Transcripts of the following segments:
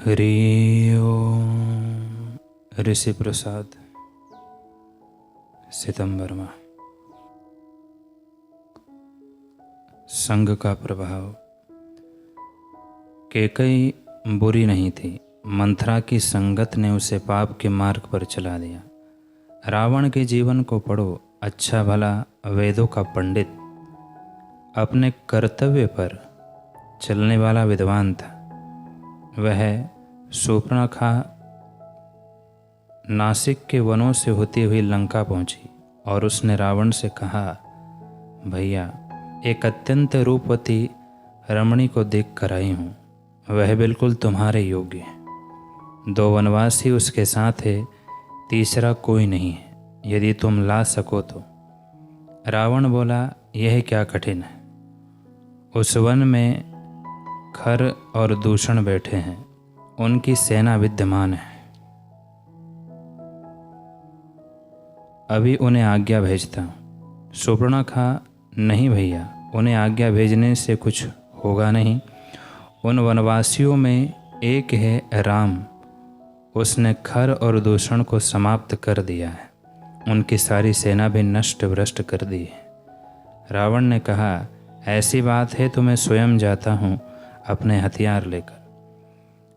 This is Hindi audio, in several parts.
हरि ओम। ऋषि प्रसाद, सितंबर माह। संग का प्रभाव। कैकई बुरी नहीं थी, मंथरा की संगत ने उसे पाप के मार्ग पर चला दिया। रावण के जीवन को पढ़ो। अच्छा भला वेदों का पंडित, अपने कर्तव्य पर चलने वाला विद्वान था। वह शूर्पणखा नासिक के वनों से होती हुई लंका पहुंची और उसने रावण से कहा, भैया, एक अत्यंत रूपवती रमणी को देख कर आई हूँ। वह बिल्कुल तुम्हारे योग्य है। 2 वनवासी उसके साथ है, तीसरा कोई नहीं है, यदि तुम ला सको तो। रावण बोला, यह क्या कठिन है। उस वन में खर और दूषण बैठे हैं, उनकी सेना विद्यमान है। अभी उन्हें आज्ञा भेजता हूँ। शूर्पणखा, नहीं भैया, उन्हें आज्ञा भेजने से कुछ होगा नहीं। उन वनवासियों में एक है राम, उसने खर और दूषण को समाप्त कर दिया है। उनकी सारी सेना भी नष्ट भ्रष्ट कर दी है। रावण ने कहा, ऐसी बात है तो मैं स्वयं जाता हूँ अपने हथियार लेकर।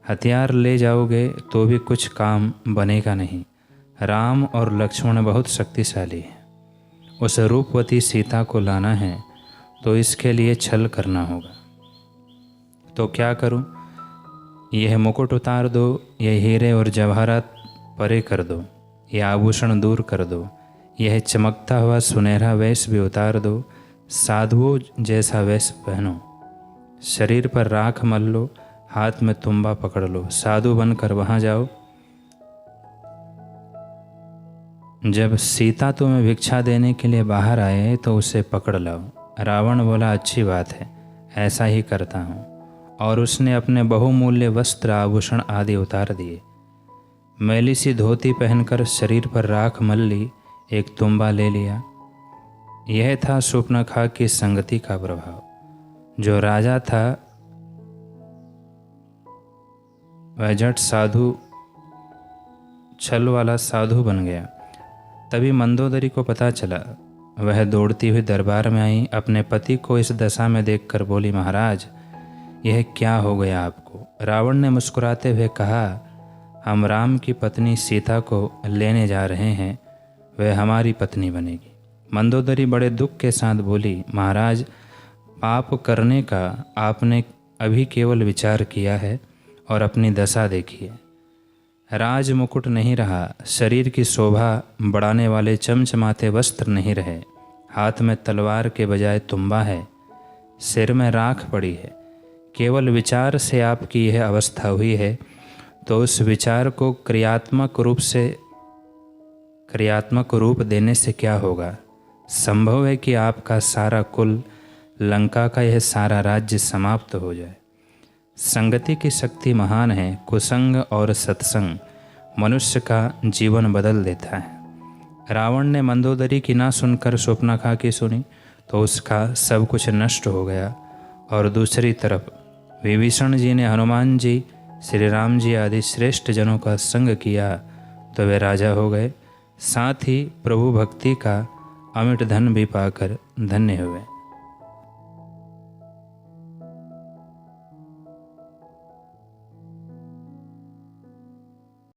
हथियार ले जाओगे तो भी कुछ काम बनेगा नहीं। राम और लक्ष्मण बहुत शक्तिशाली हैं। उस रूपवती सीता को लाना है तो इसके लिए छल करना होगा। तो क्या करूं? यह मुकुट उतार दो, यह हीरे और जवाहरात परे कर दो, यह आभूषण दूर कर दो, यह चमकता हुआ सुनहरा वेश भी उतार दो, साधुओं जैसा वेश पहनो, शरीर पर राख मल लो, हाथ में तुम्बा पकड़ लो, साधु बनकर वहां जाओ। जब सीता तुम्हें भिक्षा देने के लिए बाहर आए तो उसे पकड़ लाओ। रावण बोला, अच्छी बात है, ऐसा ही करता हूँ। और उसने अपने बहुमूल्य वस्त्र आभूषण आदि उतार दिए। मैली सी धोती पहनकर शरीर पर राख मल ली, एक तुम्बा ले लिया। यह था शूर्पणखा की संगति का प्रभाव। जो राजा था वह झट साधु, छल वाला साधु बन गया। तभी मंदोदरी को पता चला। वह दौड़ती हुई दरबार में आई। अपने पति को इस दशा में देखकर बोली, महाराज, यह क्या हो गया आपको? रावण ने मुस्कुराते हुए कहा, हम राम की पत्नी सीता को लेने जा रहे हैं, वह हमारी पत्नी बनेगी। मंदोदरी बड़े दुख के साथ बोली, महाराज, पाप करने का आपने अभी केवल विचार किया है और अपनी दशा देखिए। राज मुकुट नहीं रहा, शरीर की शोभा बढ़ाने वाले चमचमाते वस्त्र नहीं रहे, हाथ में तलवार के बजाय तुम्बा है, सिर में राख पड़ी है। केवल विचार से आपकी यह अवस्था हुई है, तो उस विचार को क्रियात्मक रूप देने से क्या होगा? संभव है कि आपका सारा कुल, लंका का यह सारा राज्य समाप्त हो जाए। संगति की शक्ति महान है। कुसंग और सत्संग मनुष्य का जीवन बदल देता है। रावण ने मंदोदरी की ना सुनकर शूर्पणखा की सुनी तो उसका सब कुछ नष्ट हो गया। और दूसरी तरफ विभीषण जी ने हनुमान जी, श्री राम जी आदि श्रेष्ठ जनों का संग किया तो वे राजा हो गए। साथ ही प्रभु भक्ति का अमिट धन भी पाकर धन्य हुए।